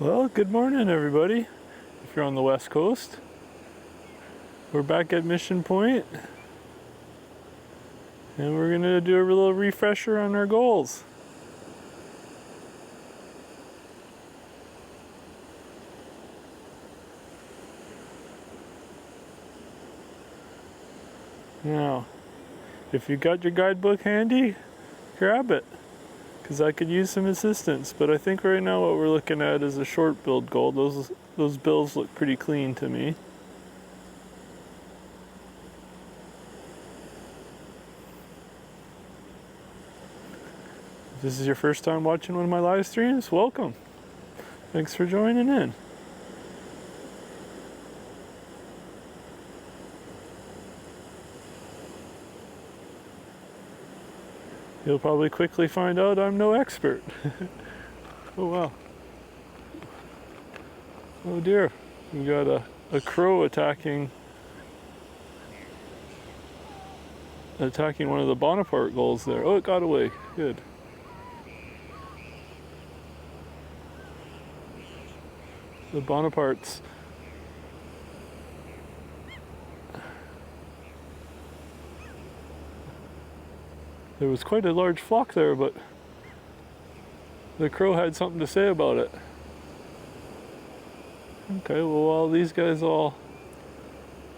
Well, good morning everybody. If you're on the West Coast, we're back at Mission Point and we're gonna do a little refresher on our goals. Now, if you got your guidebook handy, grab it, because I could use some assistance. But I think right now what we're looking at is a short-billed gull. Those bills look pretty clean to me. If this is your first time watching one of my live streams, welcome. Thanks for joining in. You'll probably quickly find out I'm no expert. Oh wow. Oh dear. We got a crow attacking one of the Bonaparte gulls there. Oh, it got away. Good. The Bonapartes. There was quite a large flock there, but the crow had something to say about it. Okay, well, while these guys all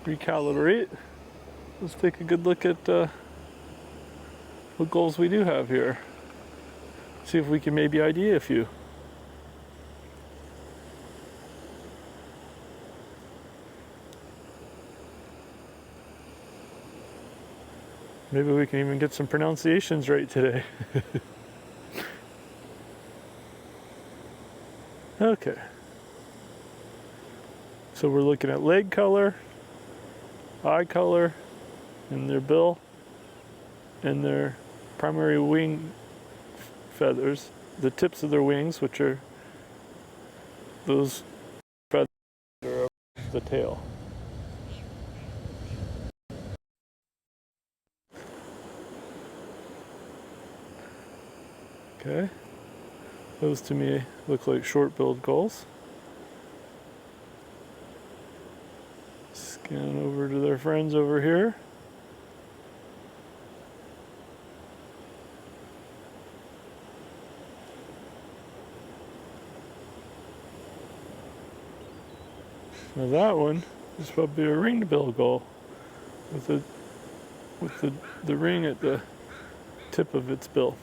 recalibrate, let's take a good look at what gulls we do have here. See if we can maybe ID a few. Maybe we can even get some pronunciations right today. Okay. So we're looking at leg color, eye color, and their bill, and their primary wing feathers, the tips of their wings, which are those feathers that are up the tail. Okay, those to me look like short-billed gulls. Scan over to their friends over here. Now that one is probably a ring-billed gull with the ring at the tip of its bill.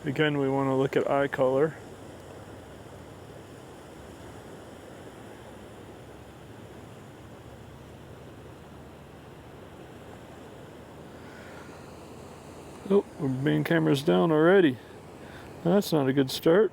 Again, we want to look at eye color. Oh, our main camera's down already. That's not a good start.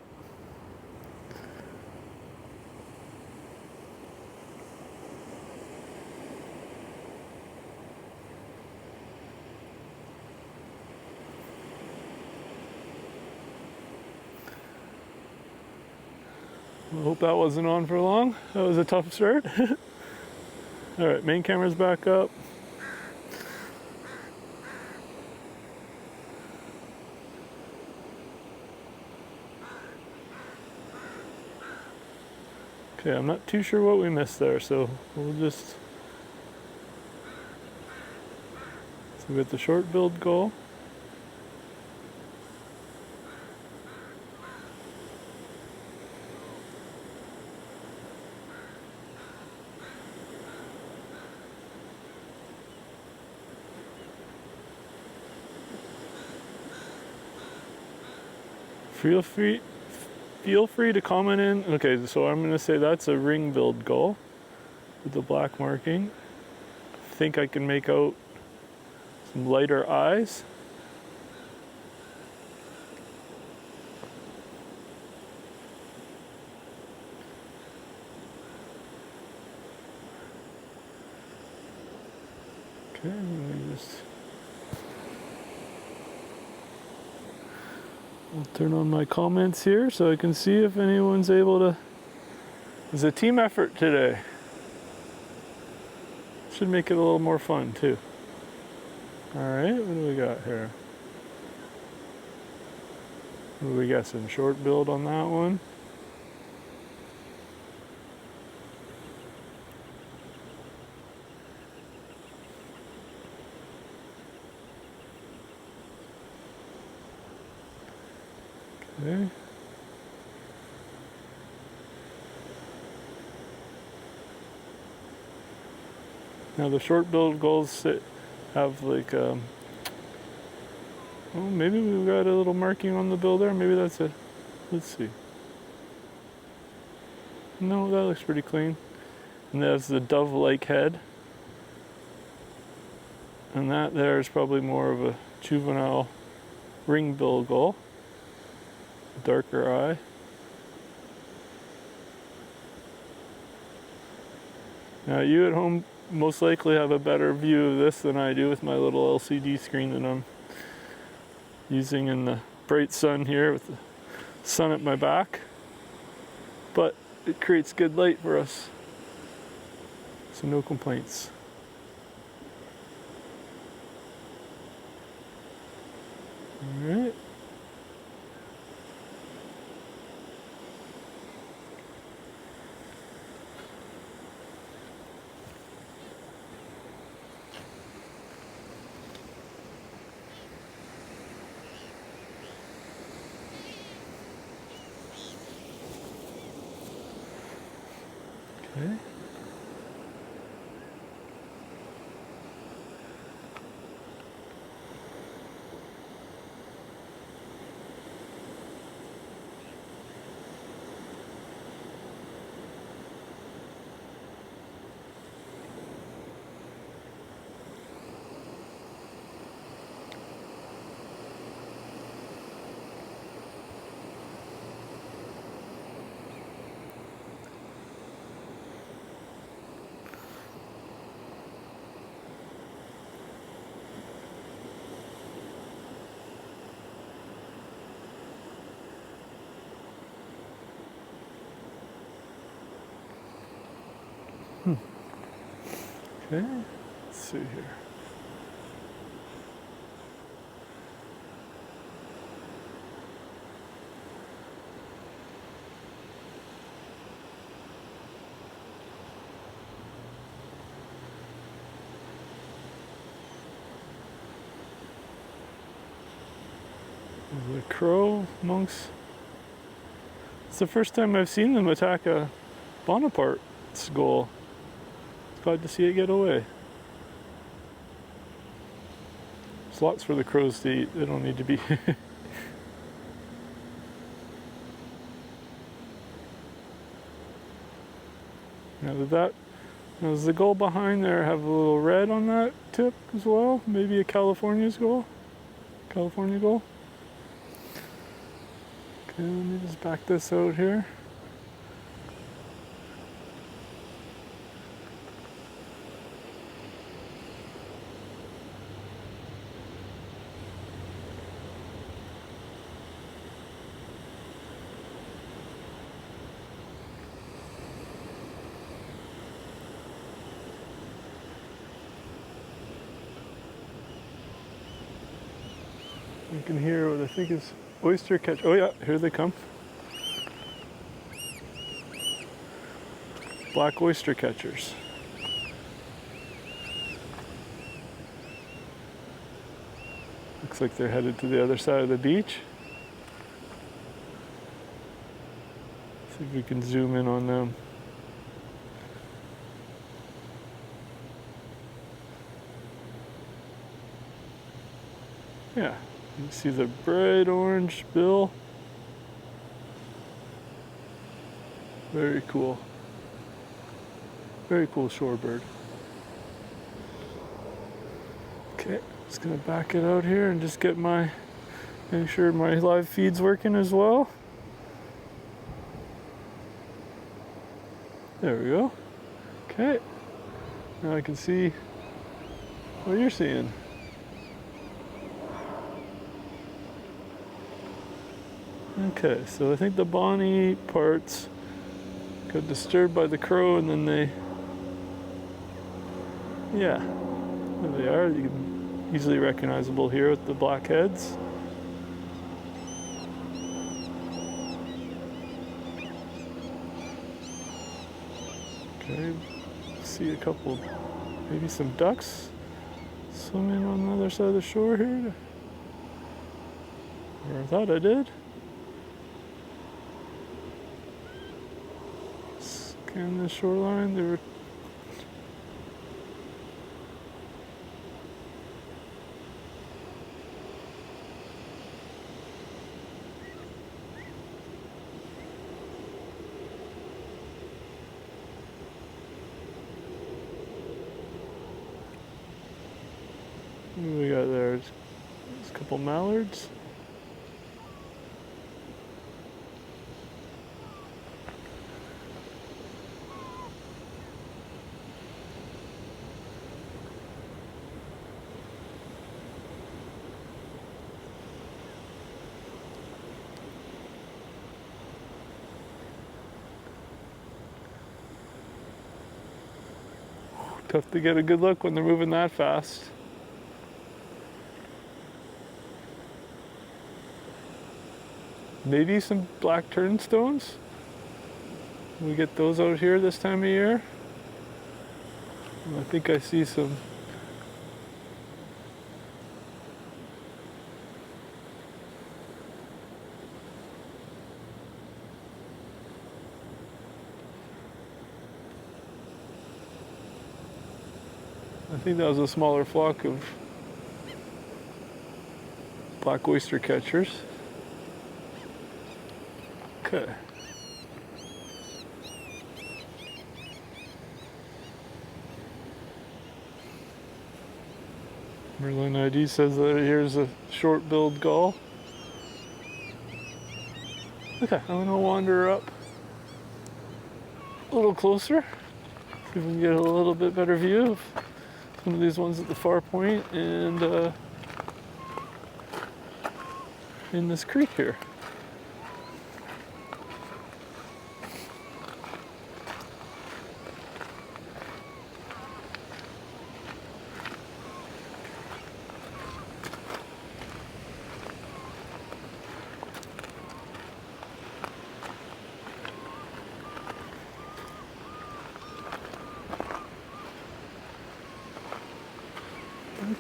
I hope that wasn't on for long. That was a tough start. Alright, main camera's back up. Okay, I'm not too sure what we missed there, so we'll just... So we got the short-billed gull. Feel free to comment in. Okay, so I'm going to say that's a ring-billed gull with the black marking. I think I can make out some lighter eyes. Okay, let me just... I'll turn on my comments here so I can see if anyone's able to... It's a team effort today. Should make it a little more fun too. Alright, what do we got here? What are we guessing? Short billed on that one. Okay. Now the short-billed gulls have like, oh, maybe we've got a little marking on the bill there. Maybe that's a, let's see. No, that looks pretty clean. And that's the dove-like head. And that there is probably more of a juvenile ring-billed gull. Darker eye. Now you at home most likely have a better view of this than I do with my little LCD screen that I'm using in the bright sun here with the sun at my back. But it creates good light for us, so no complaints. All right. Okay. Okay, let's see here. The crow monks. It's the first time I've seen them attack a Bonaparte's gull. Glad to see it get away. There's lots for the crows to eat. They don't need to be. Does the gull behind there have a little red on that tip as well? Maybe a California gull? California gull? Okay, let me just back this out here. You can hear what I think is Oyster-catcher. Oh yeah, here they come. Black oyster-catchers. Looks like they're headed to the other side of the beach. See if we can zoom in on them. Yeah. You see the bright orange bill. Very cool. Very cool shorebird. Okay, just gonna back it out here and just make sure my live feed's working as well. There we go. Okay, now I can see what you're seeing. Okay, so I think the Bonnie parts got disturbed by the crow, and then yeah, there they are. You can easily recognizable here with the black heads. I see a couple, maybe some ducks swimming on the other side of the shore here. Or I thought I did. Scan the shoreline. There were what do we got there? There's a couple mallards. Tough to get a good look when they're moving that fast. Maybe some black turnstones. We get those out here this time of year. I think I see some. I think that was a smaller flock of black oyster-catchers. Okay. Merlin ID says that here's a short-billed gull. Okay, I'm gonna wander up a little closer, see if we can get a little bit better view of some of these ones at the far point and in this creek here.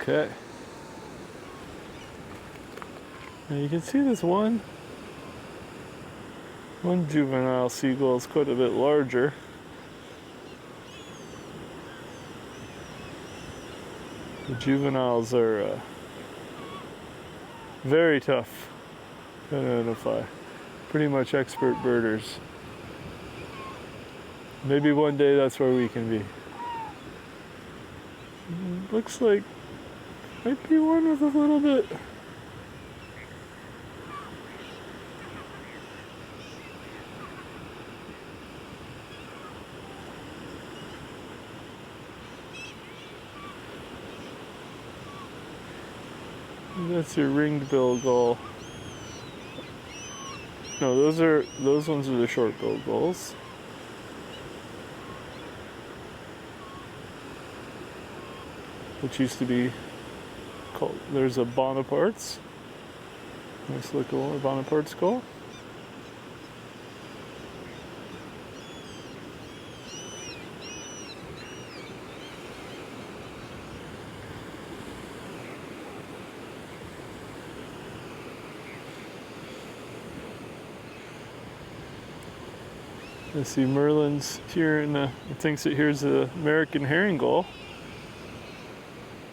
Okay. Now you can see this one juvenile seagull is quite a bit larger. The juveniles are very tough to identify. Pretty much expert birders. Maybe one day that's where we can be. Looks like might be one with a little bit. That's your ringed bill gull. No, those ones are the short-billed gulls. Which used to be called, there's a Bonaparte's. Nice little Bonaparte's gull. I see Merlin's here, and it thinks that here's the American herring gull.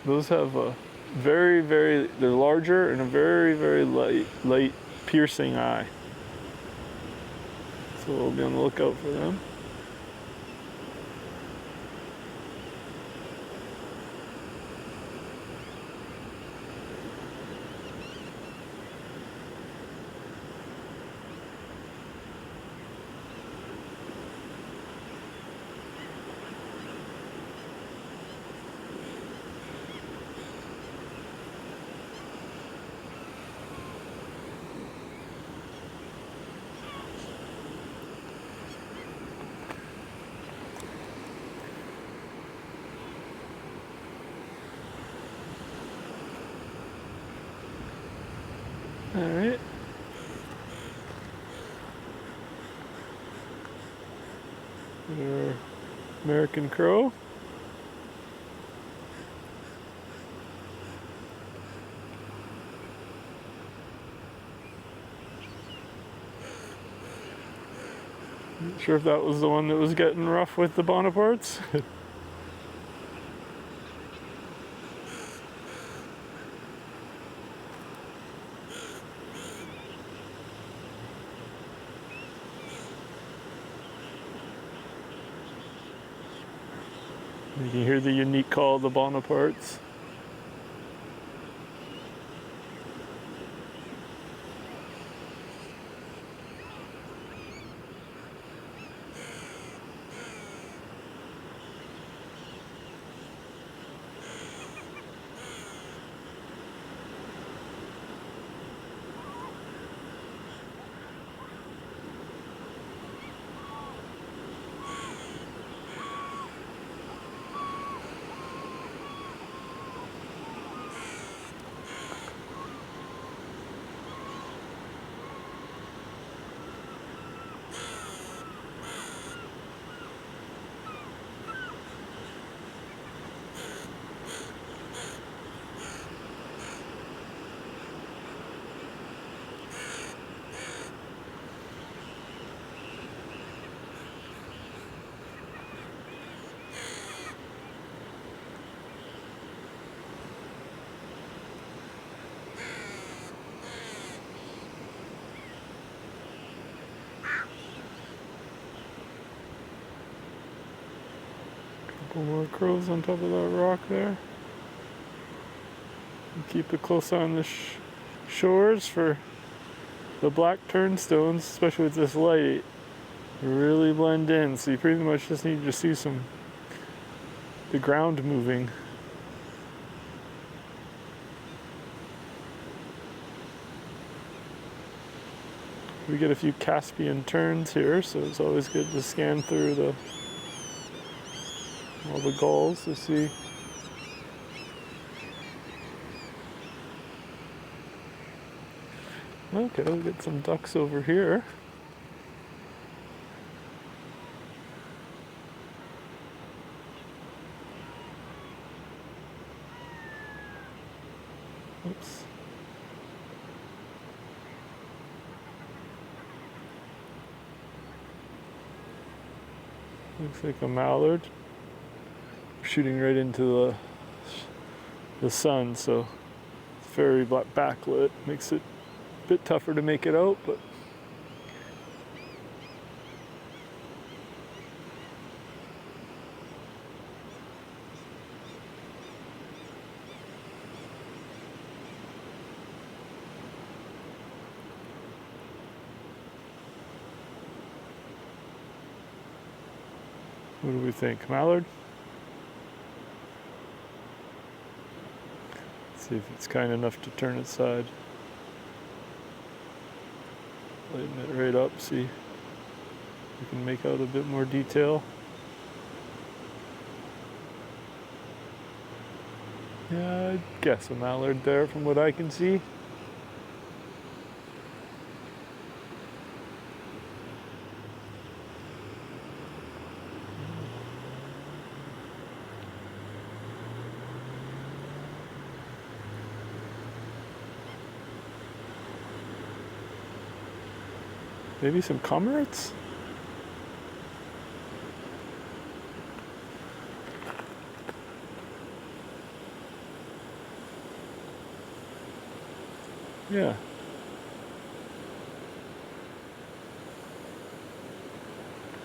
Those have a they're larger and a very light piercing eye. So we'll be on the lookout for them. All right. There are American crow. Not sure if that was the one that was getting rough with the Bonapartes. You can hear the unique call of the Bonapartes. Couple more crows on top of that rock there. And keep a close eye on the shores for the black turnstones, especially with this light. Really blend in, so you pretty much just need to see the ground moving. We get a few Caspian terns here, so it's always good to scan through all the gulls to see. Okay, we'll get some ducks over here. Oops. Looks like a mallard shooting right into the sun, so it's very backlit. Makes it a bit tougher to make it out, but what do we think? Mallard? Let's see if it's kind enough to turn its side. Lighten it right up, see if we can make out a bit more detail. Yeah, I guess a mallard there from what I can see. Maybe some cormorants? Yeah.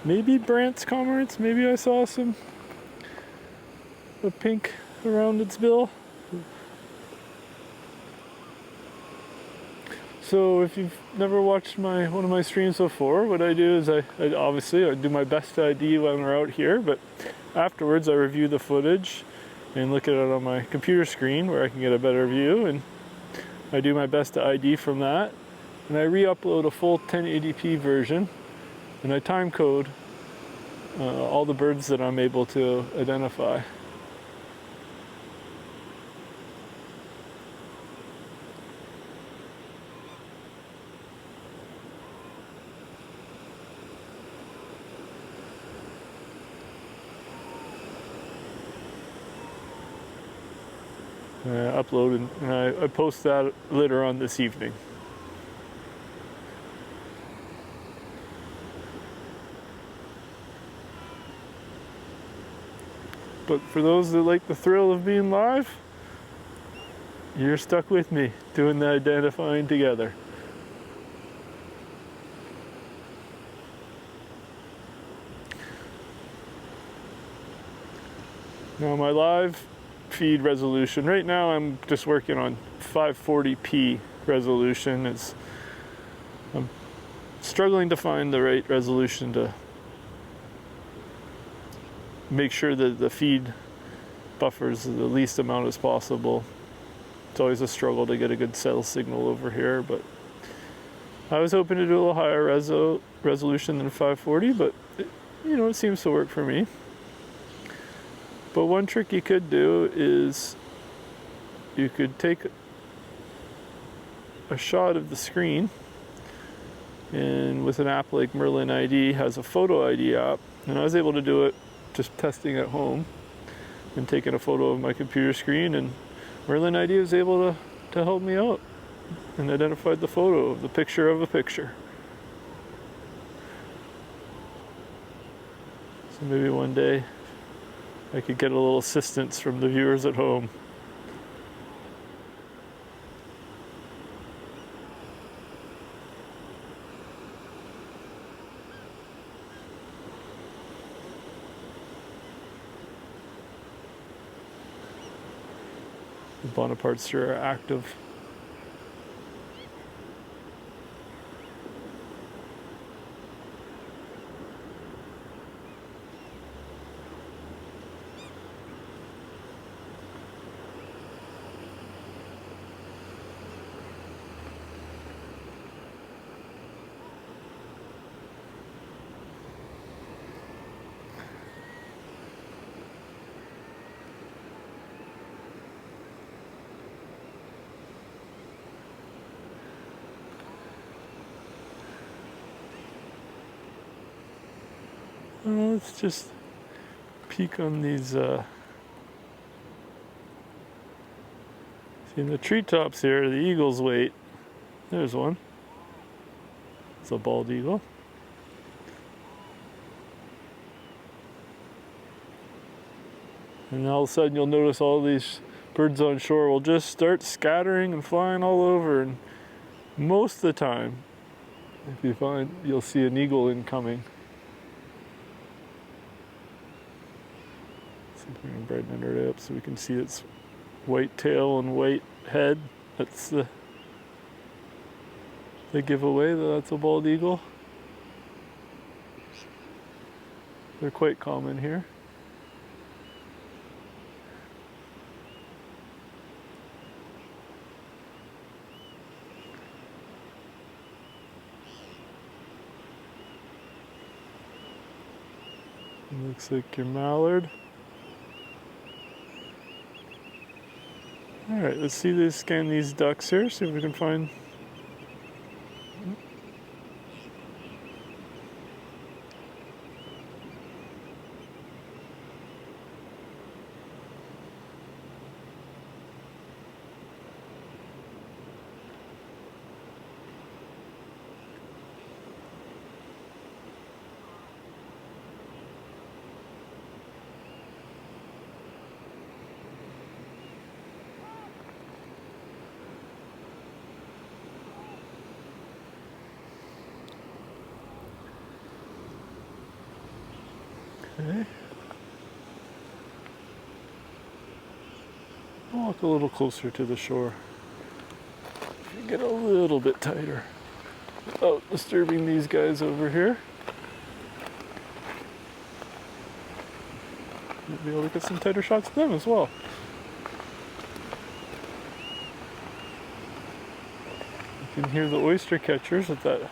Maybe Brandt's cormorants. Maybe I saw a pink around its bill. So if you've never watched one of my streams before, what I do is I obviously do my best to ID when we're out here, but afterwards I review the footage and look at it on my computer screen where I can get a better view, and I do my best to ID from that, and I re-upload a full 1080p version, and I time code all the birds that I'm able to identify. upload, and I post that later on this evening. But for those that like the thrill of being live, you're stuck with me doing the identifying together. Now my live feed resolution, right now I'm just working on 540p resolution. I'm struggling to find the right resolution to make sure that the feed buffers the least amount as possible. It's always a struggle to get a good cell signal over here, but I was hoping to do a little higher resolution than 540, but it seems to work for me. But one trick you could do is you could take a shot of the screen, and with an app like Merlin ID has a photo ID app, and I was able to do it just testing at home and taking a photo of my computer screen, and Merlin ID was able to help me out and identified the photo of the picture of a picture. So maybe one day I could get a little assistance from the viewers at home. The Bonapartes are active. Let's just peek on these, see in the treetops here, the eagles wait. There's one. It's a bald eagle. And all of a sudden you'll notice all these birds on shore will just start scattering and flying all over, and most of the time, if you find, you'll see an eagle incoming. We can brighten it up so we can see its white tail and white head. That's the giveaway that that's a bald eagle. They're quite common here. Looks like your mallard. Alright, let's scan these ducks here, see if we can find. Okay. I'll walk a little closer to the shore. Get a little bit tighter without disturbing these guys over here. Might be able to get some tighter shots of them as well. You can hear the oyster-catchers with that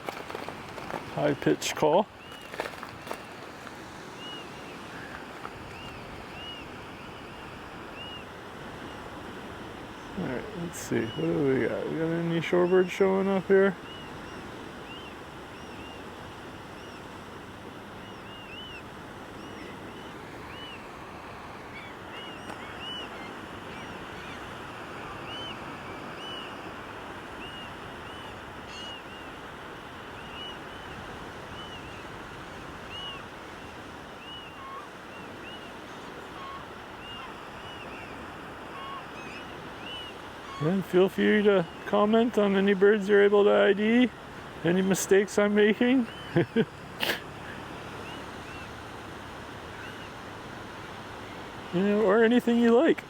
high-pitched call. Alright, let's see. What do we got? We got any shorebirds showing up here? And feel free to comment on any birds you're able to ID, any mistakes I'm making. Yeah, or anything you like.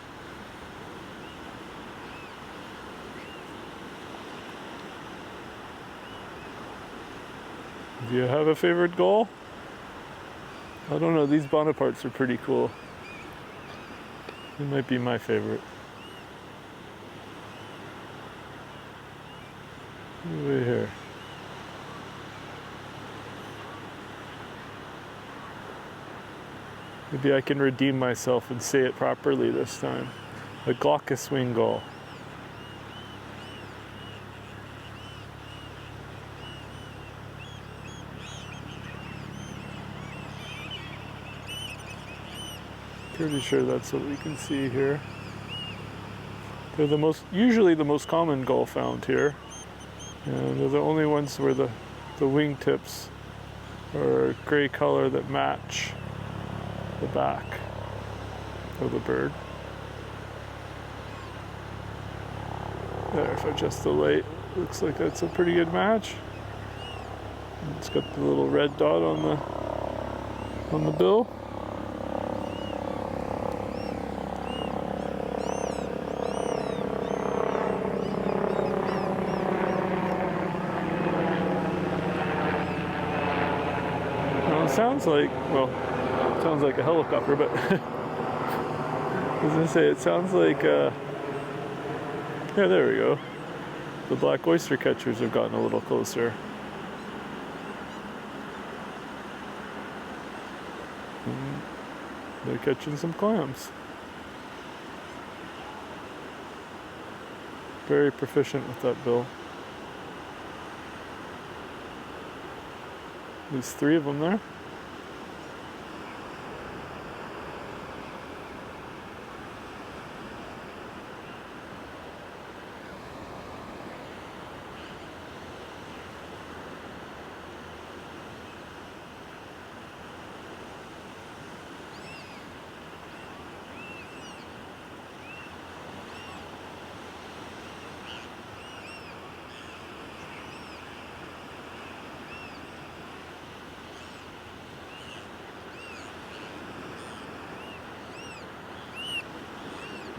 Do you have a favorite gull? I don't know, these Bonapartes are pretty cool. It might be my favorite. Over here. Maybe I can redeem myself and say it properly this time. The Glaucous-winged Gull. Pretty sure that's what we can see here. They're usually the most common gull found here. And they're the only ones where the wingtips are a gray color that match the back of the bird. There, if I adjust the light, looks like that's a pretty good match. It's got the little red dot on the bill. Now it sounds like, well, it sounds like a helicopter, but I was gonna say it sounds like yeah, there we go. The black oyster-catchers have gotten a little closer. And they're catching some clams. Very proficient with that bill. At least 3 of them there.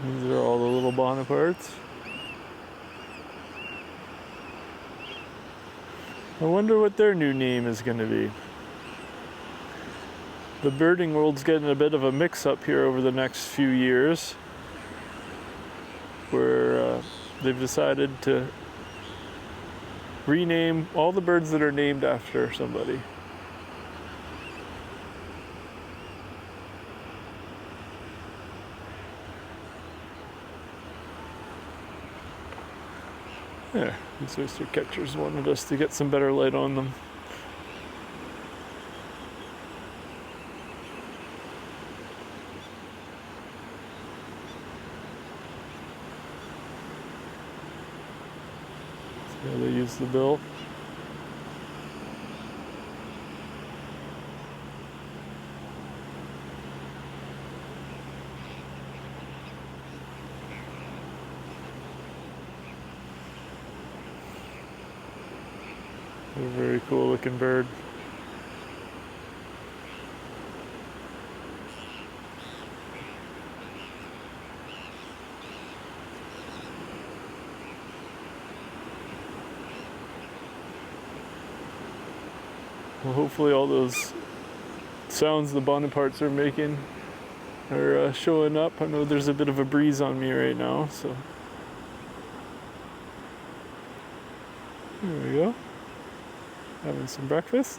These are all the little Bonapartes. I wonder what their new name is going to be. The birding world's getting a bit of a mix-up here over the next few years, where they've decided to rename all the birds that are named after somebody. There, these oyster-catchers wanted us to get some better light on them. See how they use the bill. A very cool looking bird. Well, hopefully all those sounds the Bonapartes are making are showing up. I know there's a bit of a breeze on me right now, so there we go. Having some breakfast.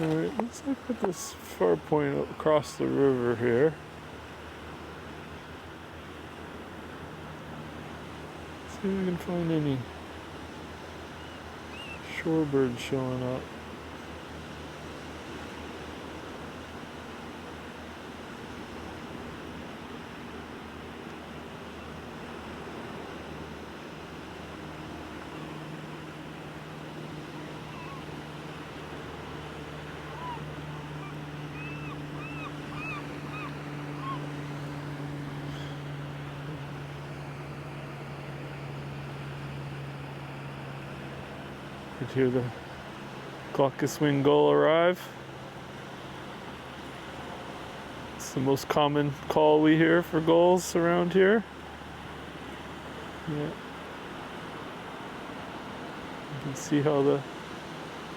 Alright, looks like at this far point across the river here. See if we can find any shorebirds showing up. could hear the Glaucous-winged Gull arrive. It's the most common call we hear for gulls around here. Yeah. You can see how the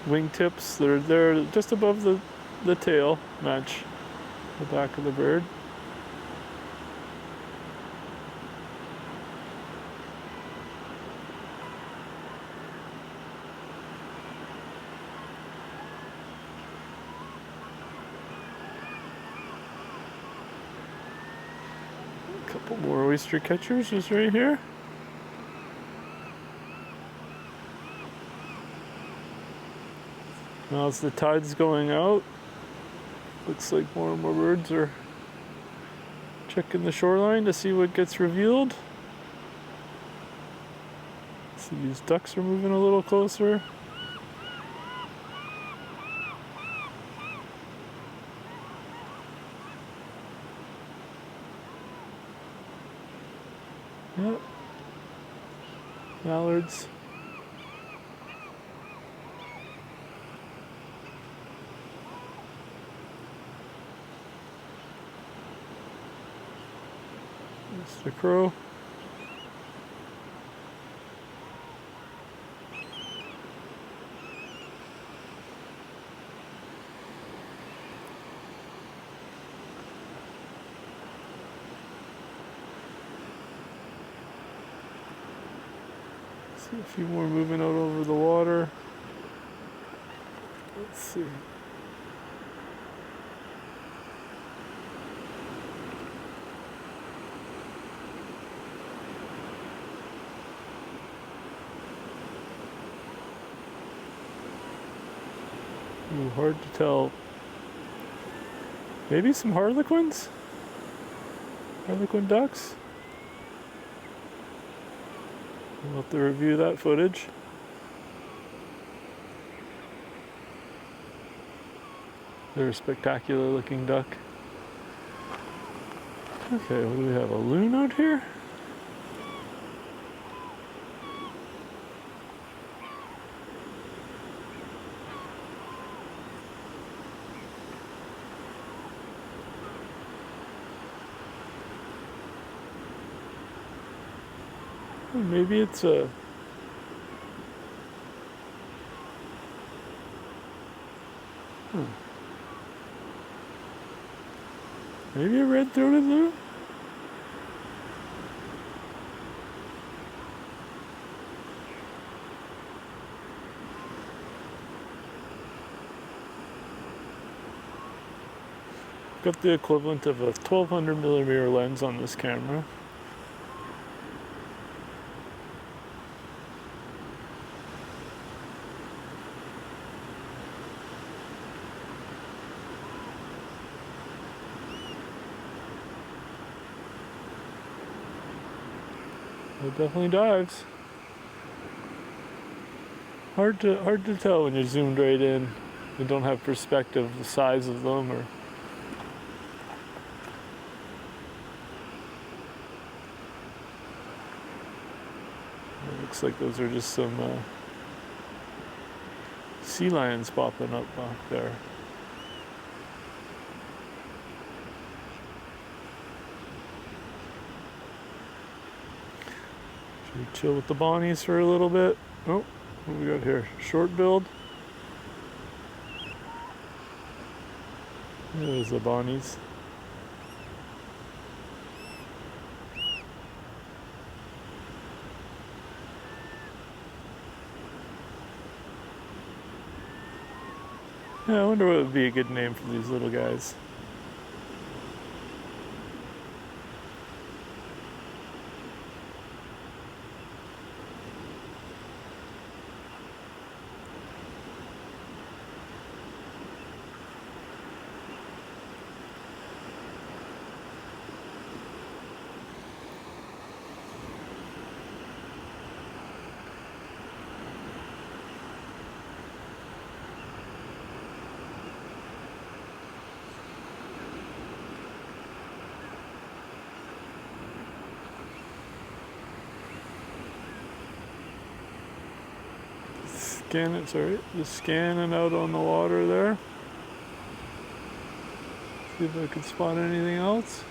wingtips, they're just above the tail, match the back of the bird. A couple more oyster-catchers just right here. Now as the tide's going out, looks like more and more birds are checking the shoreline to see what gets revealed. See, these ducks are moving a little closer. Yep. Mallards. Mr. Crow. See a few more moving out over the water. Let's see. Ooh, hard to tell. Maybe some harlequins? Harlequin ducks? We'll have to review that footage. They're a spectacular looking duck. Okay, what do we have? A loon out here? Maybe it's a... Maybe a red-throated loon? Got the equivalent of a 1200mm lens on this camera. It definitely dives. Hard to tell when you're zoomed right in. You don't have perspective, the size of them, or it looks like those are just some sea lions popping up back there. Should we chill with the bonnies for a little bit? Oh, what do we got here? Short-billed. There's the bonnies. Yeah, I wonder what would be a good name for these little guys. Just scanning out on the water there. See if I can spot anything else.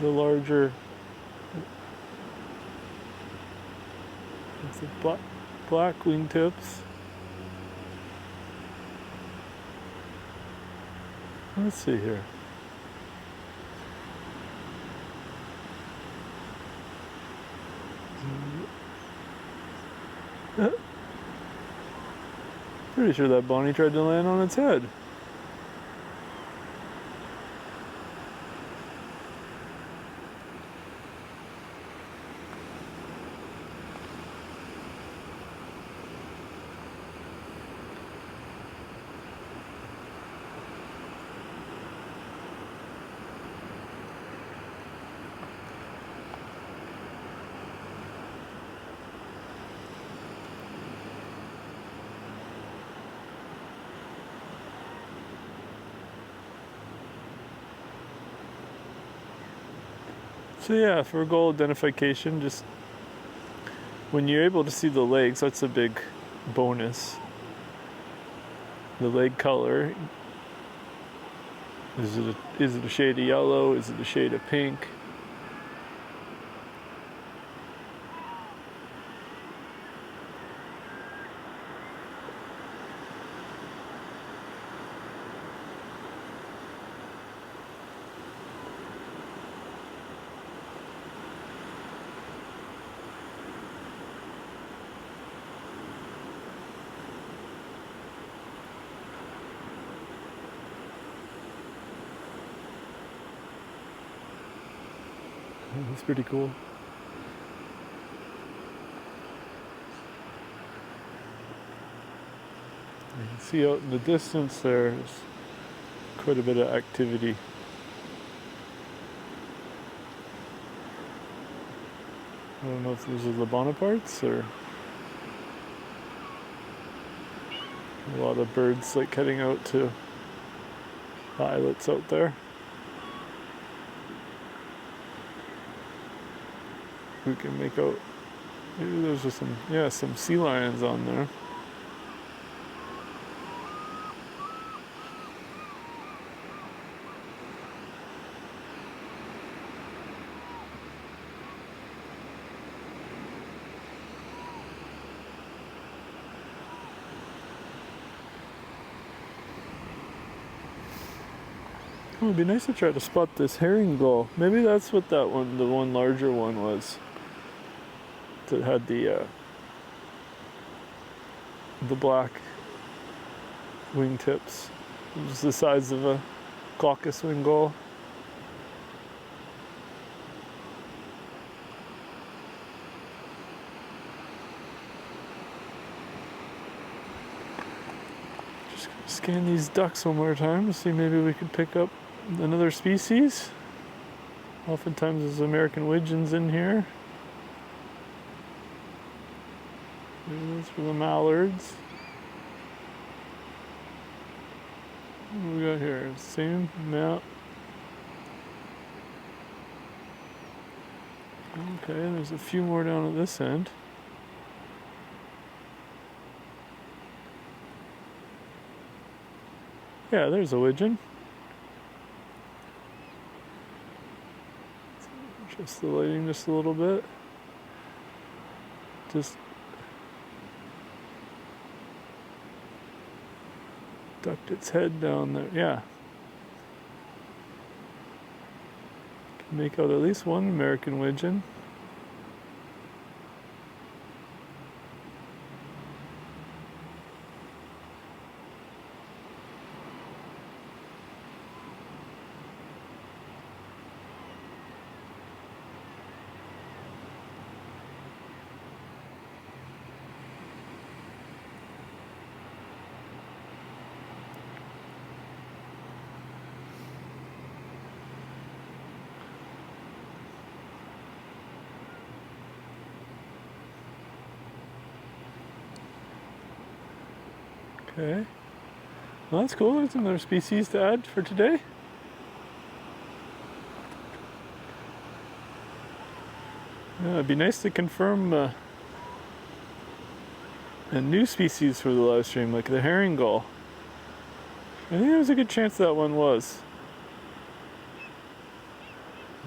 The larger, it's the black wingtips. Let's see here. Pretty sure that Bonnie tried to land on its head. So yeah, for gull identification, just when you're able to see the legs, that's a big bonus. The leg color, is it a shade of yellow? Is it a shade of pink? That's pretty cool. You can see out in the distance there's quite a bit of activity. I don't know if those are the Bonapartes or a lot of birds like heading out to islets out there. We can make out, maybe there's just some sea lions on there. Oh, it'd be nice to try to spot this herring gull. Maybe that's what that one, the one larger one was. That had the black wingtips. It was the size of a Glaucous-winged Gull. Just gonna scan these ducks one more time to see maybe we could pick up another species. Oftentimes there's American Wigeons in here. Maybe that's for the Mallards. What do we got here? Same map. Okay, there's a few more down at this end. Yeah, there's a Wigeon. Just the lighting just a little bit. Just ducked its head down there. Yeah. Can make out at least one American Wigeon. Okay. Well, that's cool. There's another species to add for today. Yeah, it'd be nice to confirm a new species for the live stream, like the herring gull. I think there's a good chance that one was.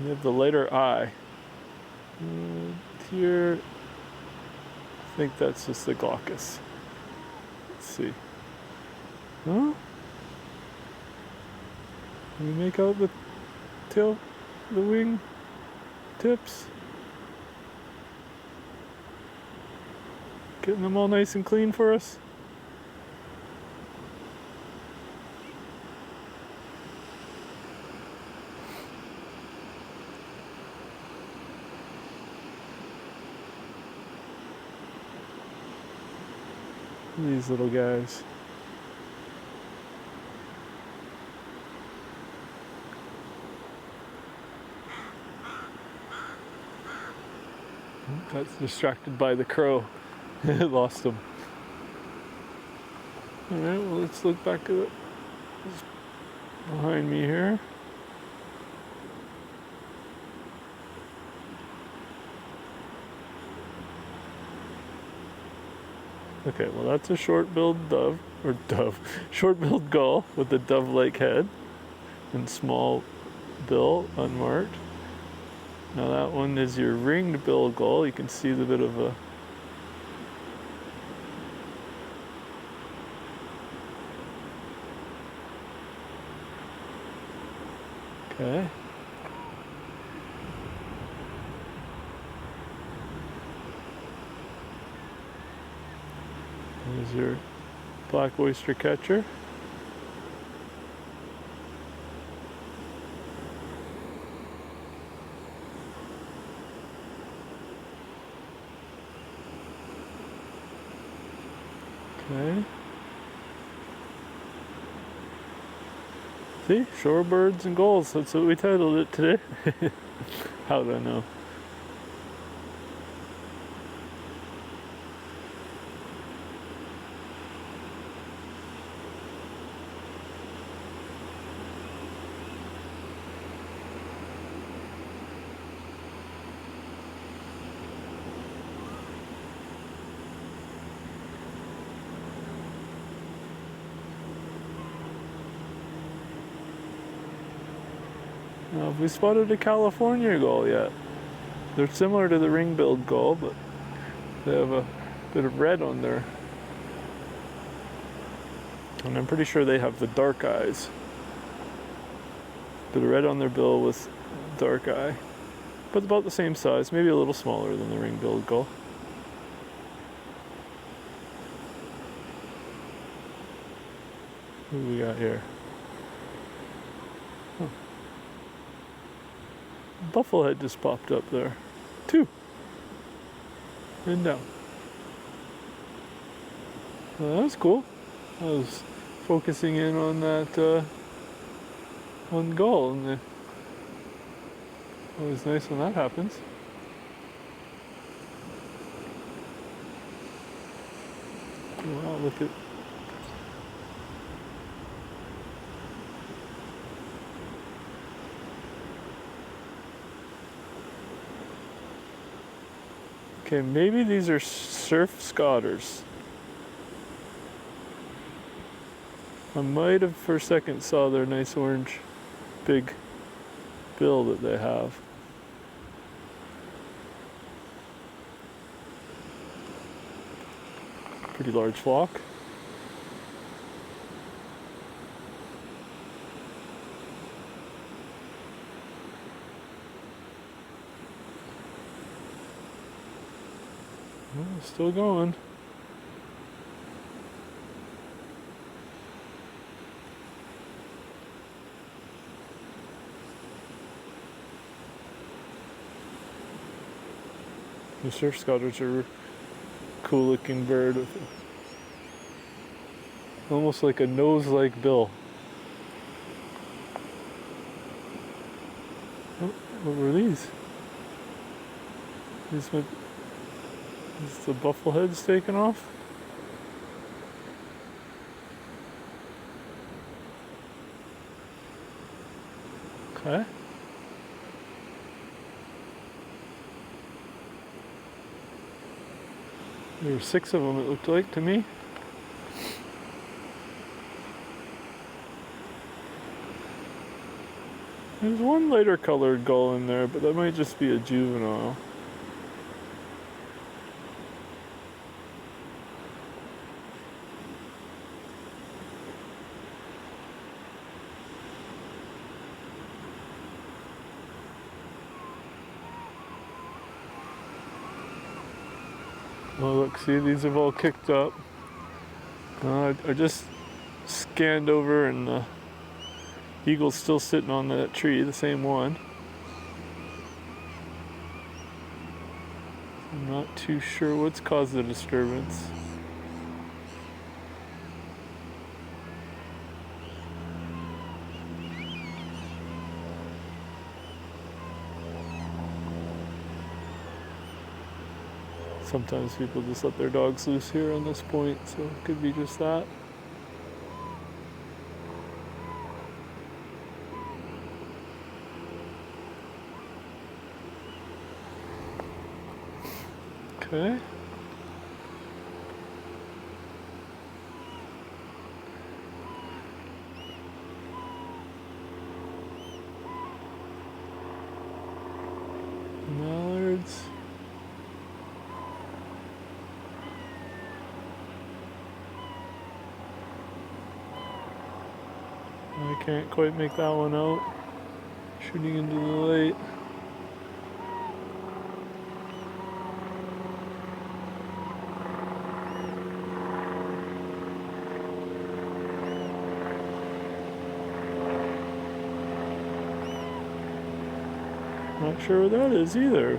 You have the lighter eye. Here, I think that's just the glaucous. Let's see. Huh? Can we make out the tail, the wing tips? Getting them all nice and clean for us. These little guys. That's distracted by the crow. It lost him. Alright, well, let's look back at it. It's behind me here. Okay, well, that's a short-billed short-billed gull with a dove-like head and small bill, unmarked. Now that one is your ringed-billed gull. You can see the bit of a okay. There's your black oyster-catcher. Okay. See? Shorebirds and Gulls. That's what we titled it today. How do I know? Now, have we spotted a California gull yet? They're similar to the ring-billed gull, but they have a bit of red on there. And I'm pretty sure they have the dark eyes. Bit of red on their bill with dark eye. But about the same size, maybe a little smaller than the ring-billed gull. What do we got here? Huh. Bufflehead just popped up there. 2. And down. Well, that was cool. I was focusing in on that one gull, and always nice when that happens. Wow, look at. Okay, maybe these are surf Scoters. I might have for a second saw their nice orange big bill that they have. Pretty large flock. Oh, still going. The surf Scoters are a cool looking bird with almost like a nose-like bill. Oh, what were these? These might... Is the Buffleheads taken off? Okay. There were 6 of them, it looked like to me. There's one lighter colored gull in there, but that might just be a juvenile. Oh look, see, these have all kicked up. I just scanned over and the eagle's still sitting on that tree, the same one. I'm not too sure what's caused the disturbance. Sometimes people just let their dogs loose here on this point, so it could be just that. Okay. Mallards. I can't quite make that one out. Shooting into the light. Not sure what that is either.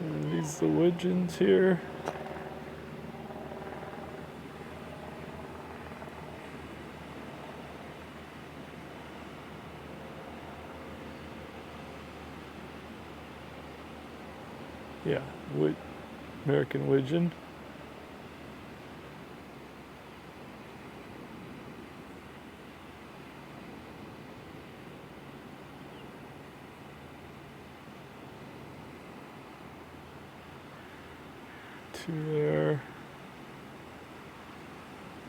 And these are the Wigeons here. Yeah, American Wigeon. Two there.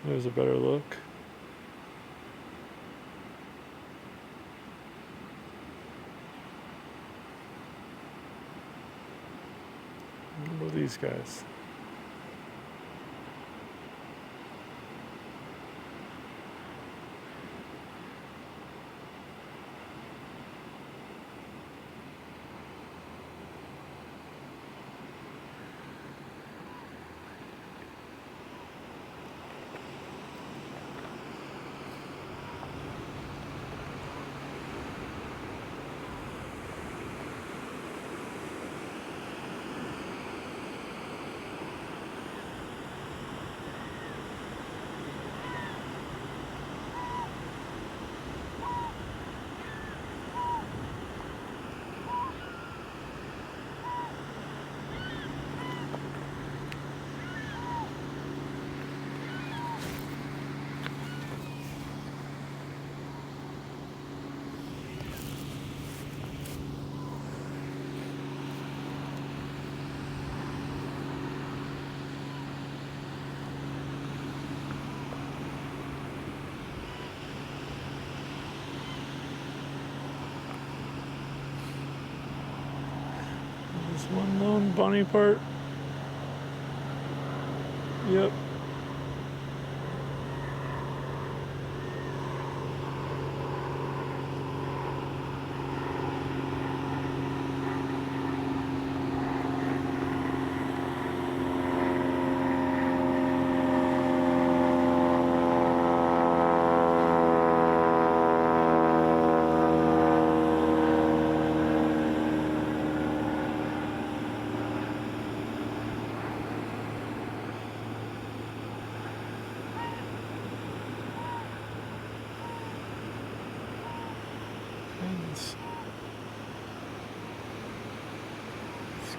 There's a better look. What about these guys? one lone Bonaparte. Yep.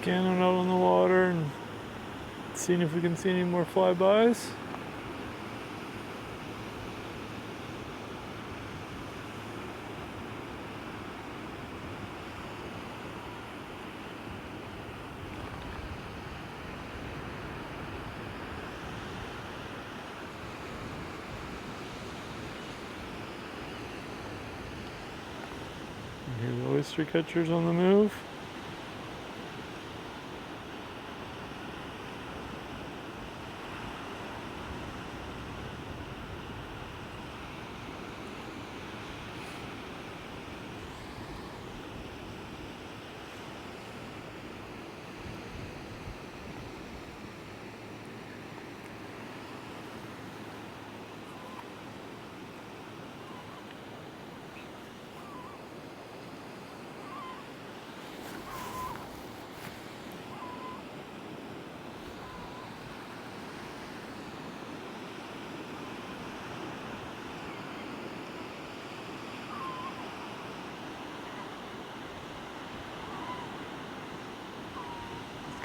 Scanning out on the water and seeing if we can see any more flybys. And here the oyster-catcher's on the move.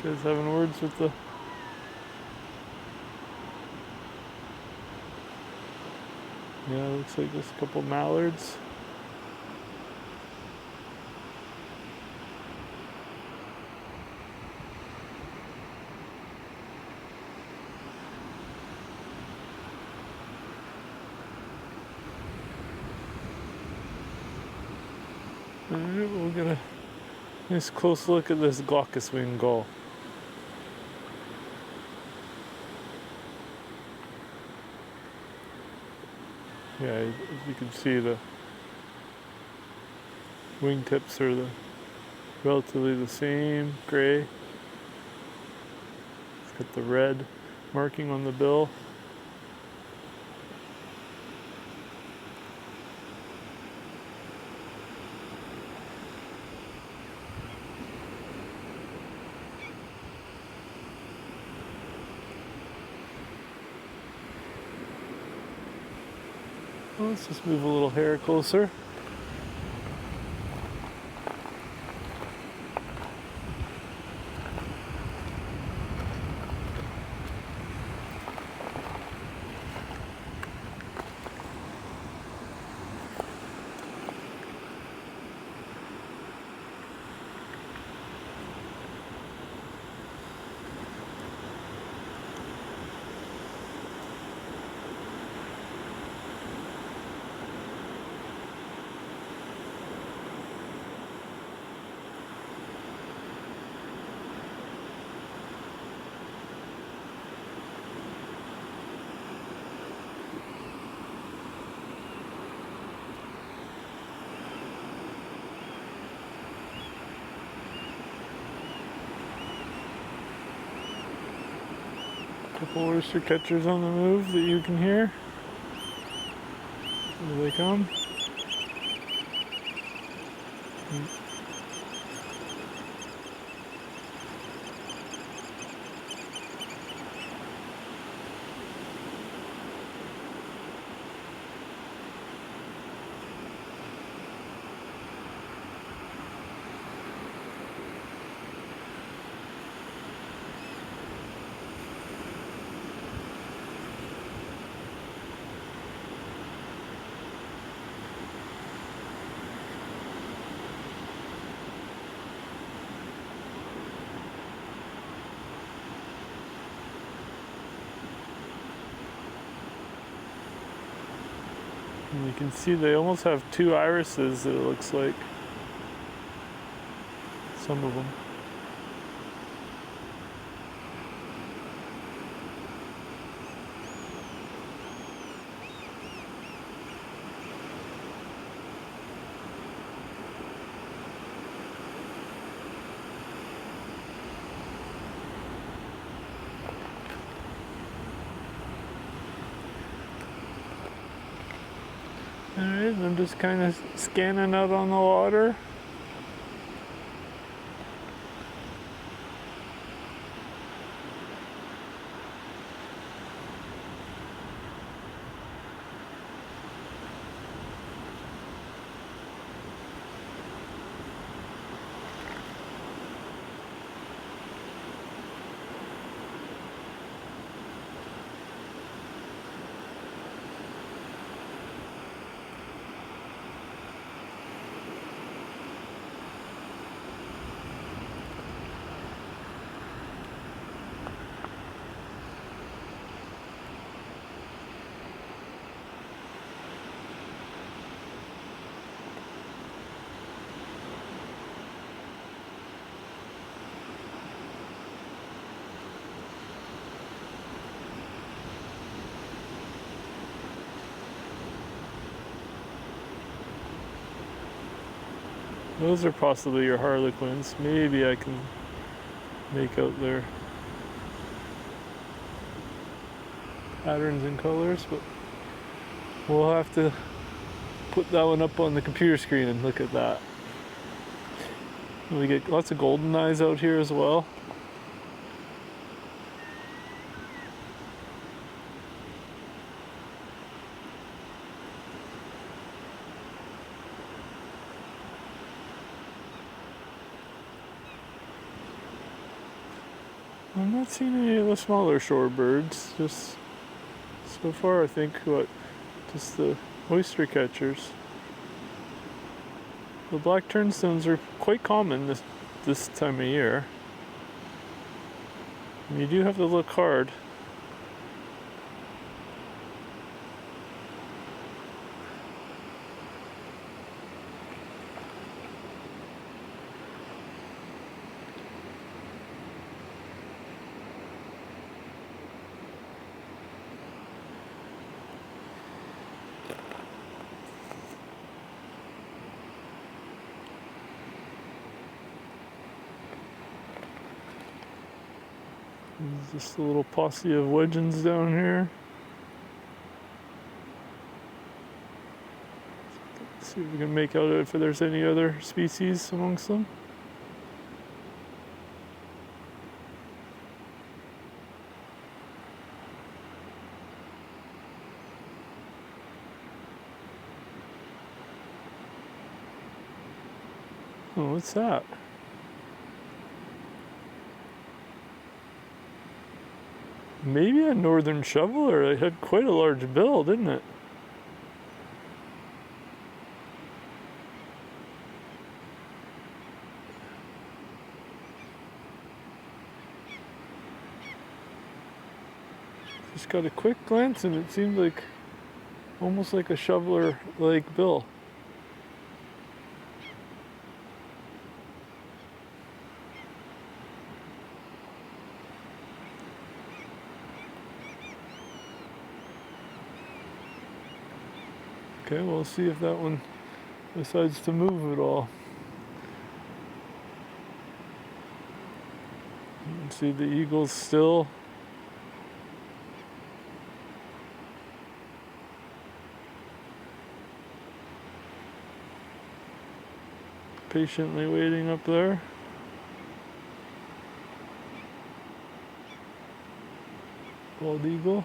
Guys having words with the looks like just a couple mallards. Alright, we'll get a nice close look at this Glaucous-winged Gull. Yeah, as you can see, the wingtips are relatively the same, gray. It's got the red marking on the bill. Well, let's just move a little hair closer. Couple oyster-catchers on the move that you can hear. Here they come. And you can see they almost have two irises, it looks like. Some of them. Alright, I'm just kind of scanning out on the water. Those are possibly your Harlequins. Maybe I can make out their patterns and colors, but we'll have to put that one up on the computer screen and look at that. We get lots of golden eyes out here as well. I'm not seeing any of the smaller shorebirds. Just so far, I think just the oyster-catchers. The black turnstones are quite common this time of year. And you do have to look hard. There's just a little posse of Wigeons down here. Let's see if we can make out if there's any other species amongst them. Oh, what's that? Maybe a northern shoveler. It had quite a large bill, didn't it? Just got a quick glance and it seemed like almost like a shoveler-like bill. Okay, we'll see if that one decides to move at all. You can see the eagle's still. Patiently waiting up there. Bald eagle.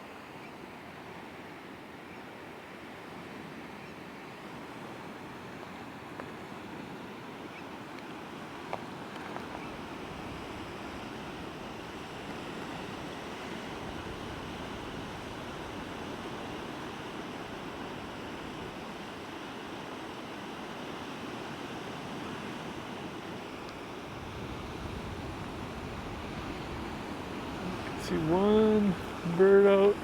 See one bird out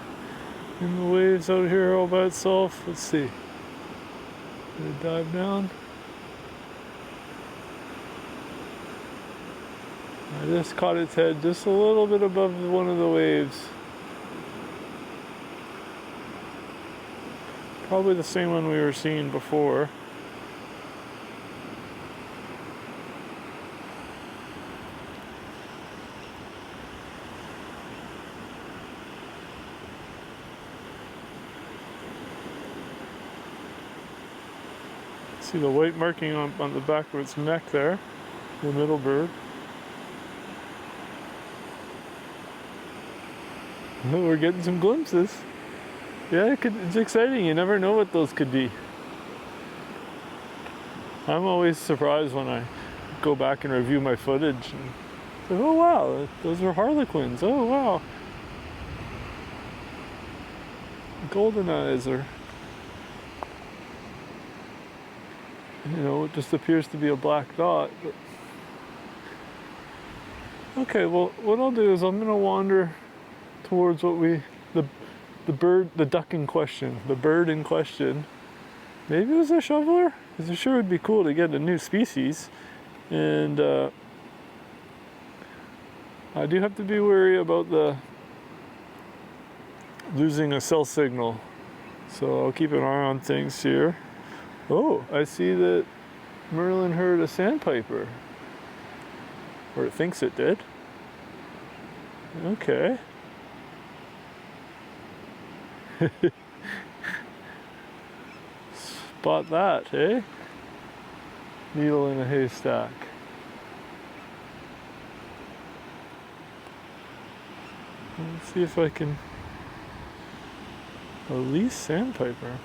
in the waves out here all by itself. Let's see. Gonna dive down. I just caught its head just a little bit above one of the waves. Probably the same one we were seeing before. See the white marking on the back of its neck there, the middle bird. Oh, we're getting some glimpses. Yeah, it's exciting. You never know what those could be. I'm always surprised when I go back and review my footage and say, oh wow, those are harlequins. Oh wow. Golden eyes are, you know, it just appears to be a black dot. But okay, well, what I'll do is I'm going to wander towards the bird, the duck in question, the bird in question. Maybe it was a shoveler, because it sure would be cool to get a new species. And I do have to be wary about losing a cell signal. So I'll keep an eye on things here. Oh, I see that Merlin heard a sandpiper. Or it thinks it did. Okay. Spot that, eh? Needle in a haystack. Let's see if I can... A least sandpiper.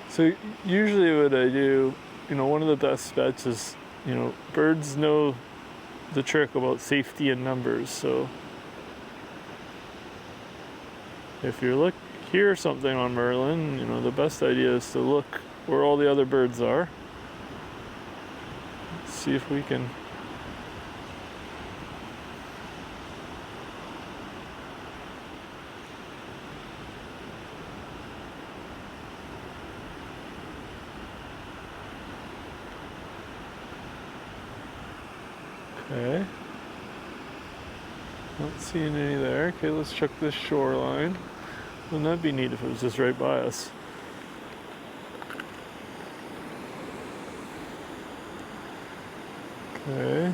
So usually what I do, you know, one of the best bets is, you know, birds know the trick about safety in numbers. So if you hear something on Merlin, you know, the best idea is to look where all the other birds are. Let's see if we can... Okay. Not seeing any there. Okay, let's check this shoreline. Wouldn't that be neat if it was just right by us? Okay.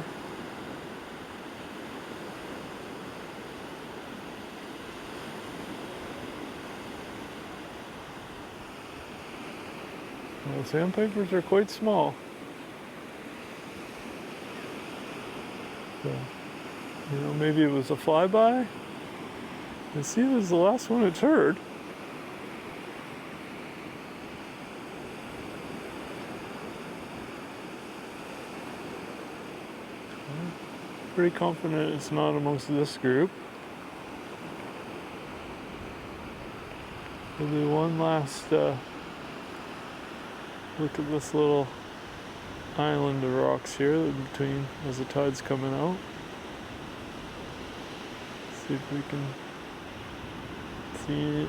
Well, sandpipers are quite small. So, you know, maybe it was a flyby. Let's see, it was the last one it's heard. Pretty confident it's not amongst this group. We'll do one last look at this little island of rocks here between as the tide's coming out. See if we can see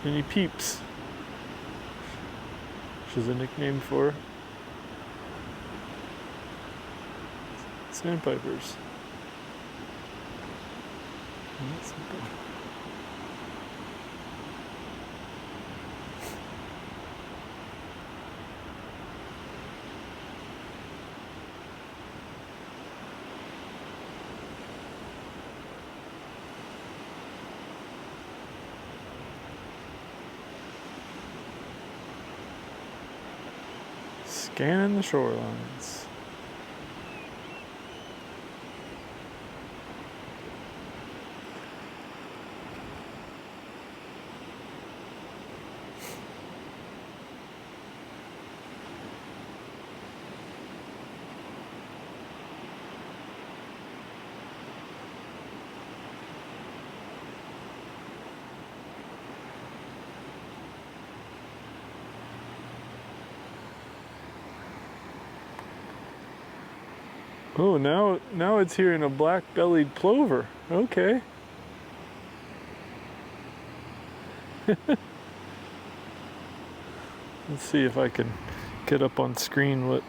any peeps, which is a nickname for sandpipers. That's simple. Scanning the shorelines. Oh, now it's hearing a black-bellied plover. Okay. Let's see if I can get up on screen what...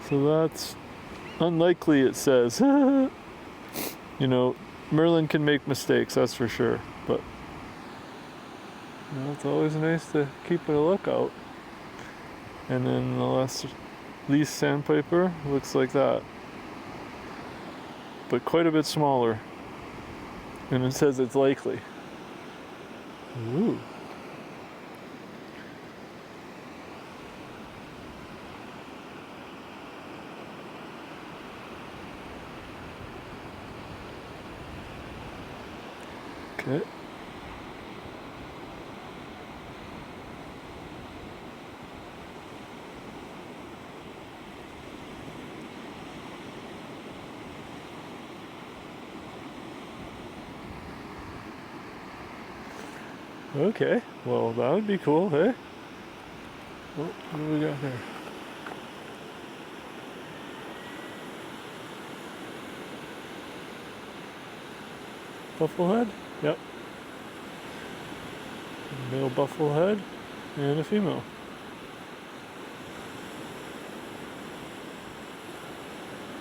So that's unlikely, it says. You know, Merlin can make mistakes, that's for sure, but you know, it's always nice to keep a lookout. And then the least sandpiper looks like that. but quite a bit smaller. And it says it's likely. Ooh. Okay. Okay, well that would be cool, hey? Oh, what do we got here? Bufflehead? Yep. A male bufflehead and a female.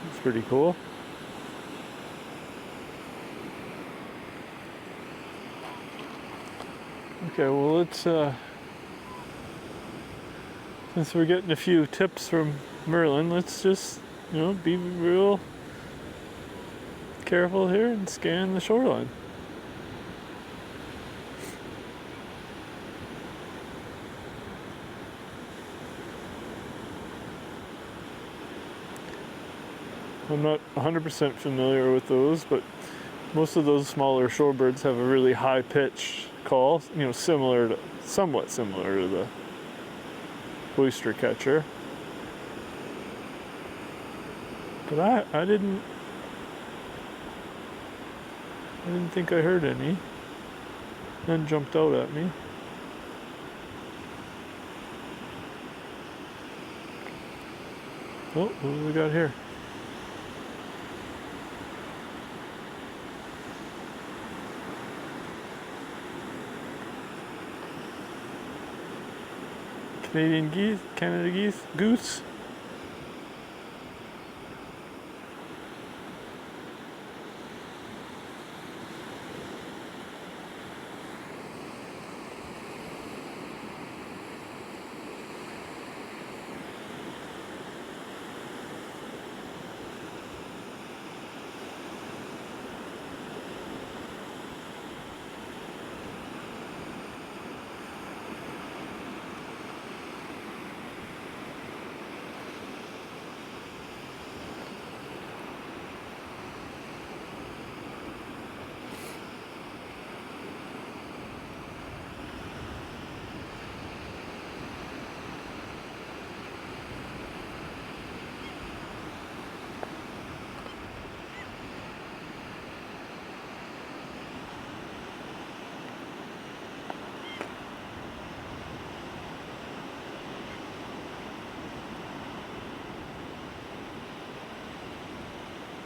That's pretty cool. Okay, well let's, since we're getting a few tips from Merlin, let's just, be real careful here and scan the shoreline. I'm not 100% familiar with those, but most of those smaller shorebirds have a really high pitch call, somewhat similar to the Oyster-catcher. But I didn't think I heard any. None jumped out at me. Oh, what do we got here? Canadian geese, Canada geese, goose.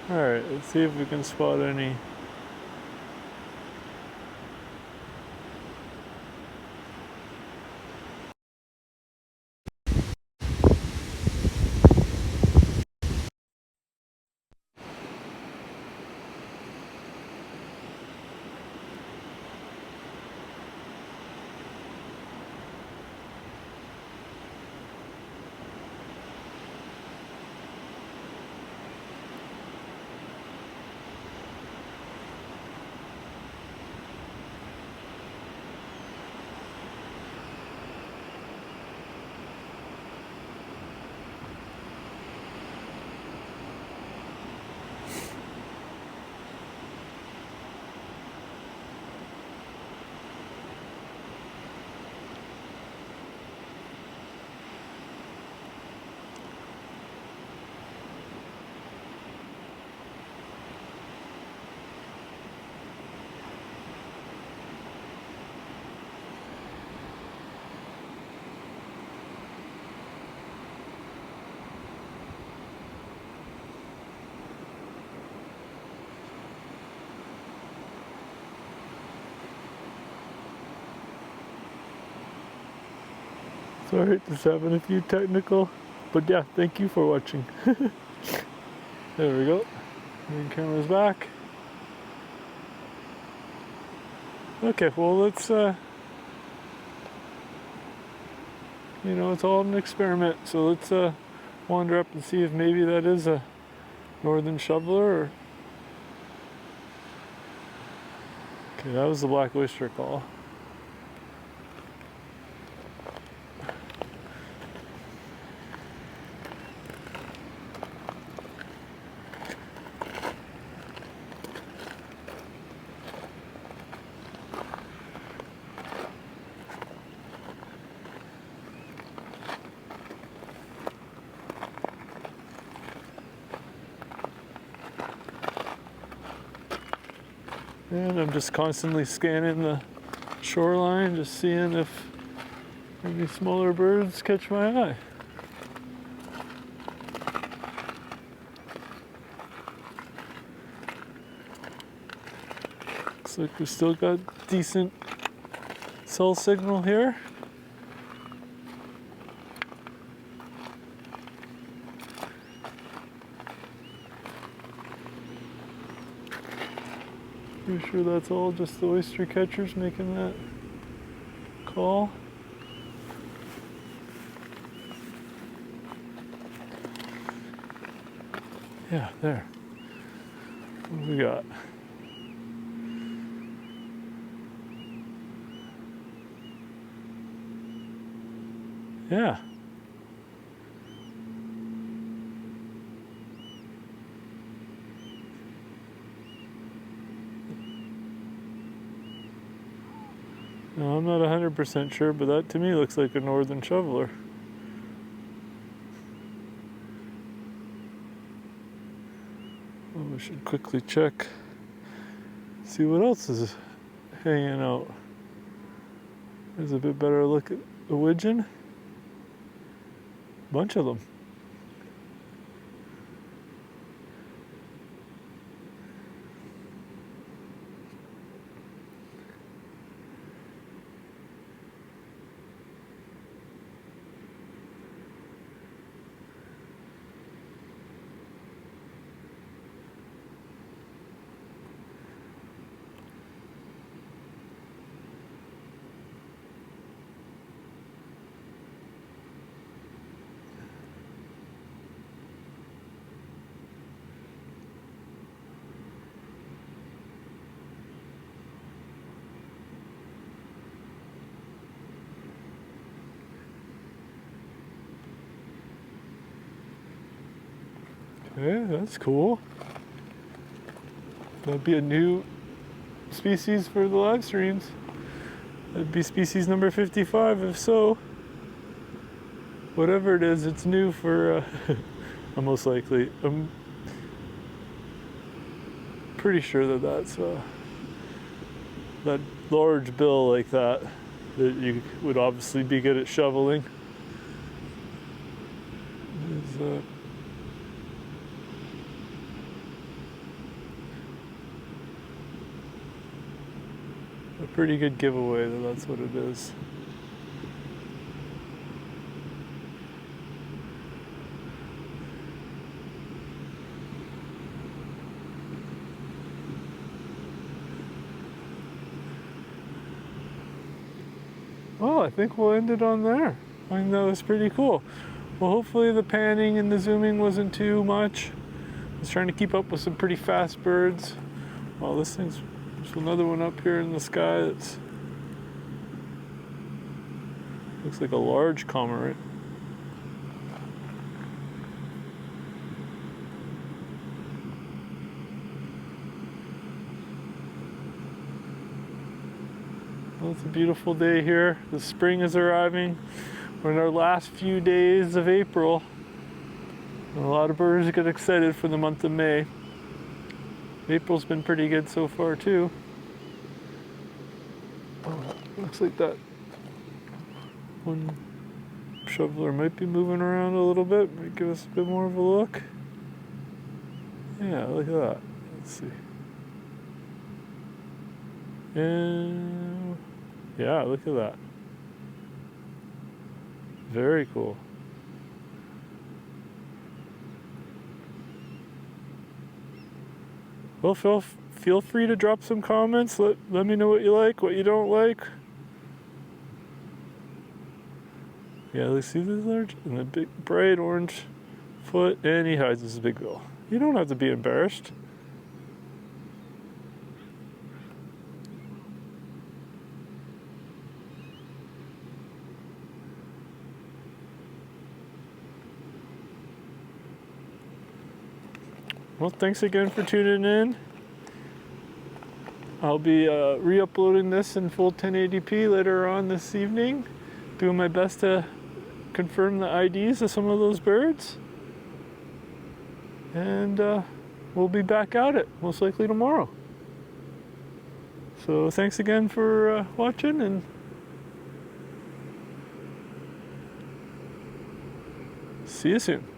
Alright, let's see if we can spot any. Sorry, just having a few technical, but yeah, thank you for watching. There we go. And camera's back. Okay, well let's, it's all an experiment, so let's wander up and see if maybe that is a northern shoveler, or Yeah, that was the black oyster call. And I'm just constantly scanning the shoreline, just seeing if any smaller birds catch my eye. Looks like we still got decent cell signal here. Pretty sure that's all just the oyster catchers making that call. Yeah, there. What do we got? Yeah. No, I'm not 100% sure, but that to me looks like a northern shoveler. Oh, we should quickly check, see what else is hanging out. There's a bit better look at the Wigeon. Bunch of them. Okay, that's cool. That'd be a new species for the live streams. That'd be species number 55, if so. Whatever it is, it's new for, most likely. I'm pretty sure that that's, that large bill like that you would obviously be good at shoveling. Is, a pretty good giveaway that that's what it is. Well, I think we'll end it on there. I think that was pretty cool. Well, hopefully the panning and the zooming wasn't too much. I was trying to keep up with some pretty fast birds. Well, this thing's, there's another one up here in the sky that's looks like a large cormorant. Well, it's a beautiful day here. The spring is arriving. We're in our last few days of April. And a lot of birds get excited for the month of May. April's been pretty good so far too. Oh, looks like that one shoveler might be moving around a little bit. Might give us a bit more of a look. Yeah, look at that. Let's see. And yeah, look at that. Very cool. Well, feel free to drop some comments. Let me know what you like, what you don't like. Yeah, let's see this large and the big bright orange foot, and he hides his big bill. You don't have to be embarrassed. Well, thanks again for tuning in. I'll be re-uploading this in full 1080p later on this evening. Doing my best to confirm the IDs of some of those birds. And we'll be back at it, most likely tomorrow. So thanks again for watching, and see you soon.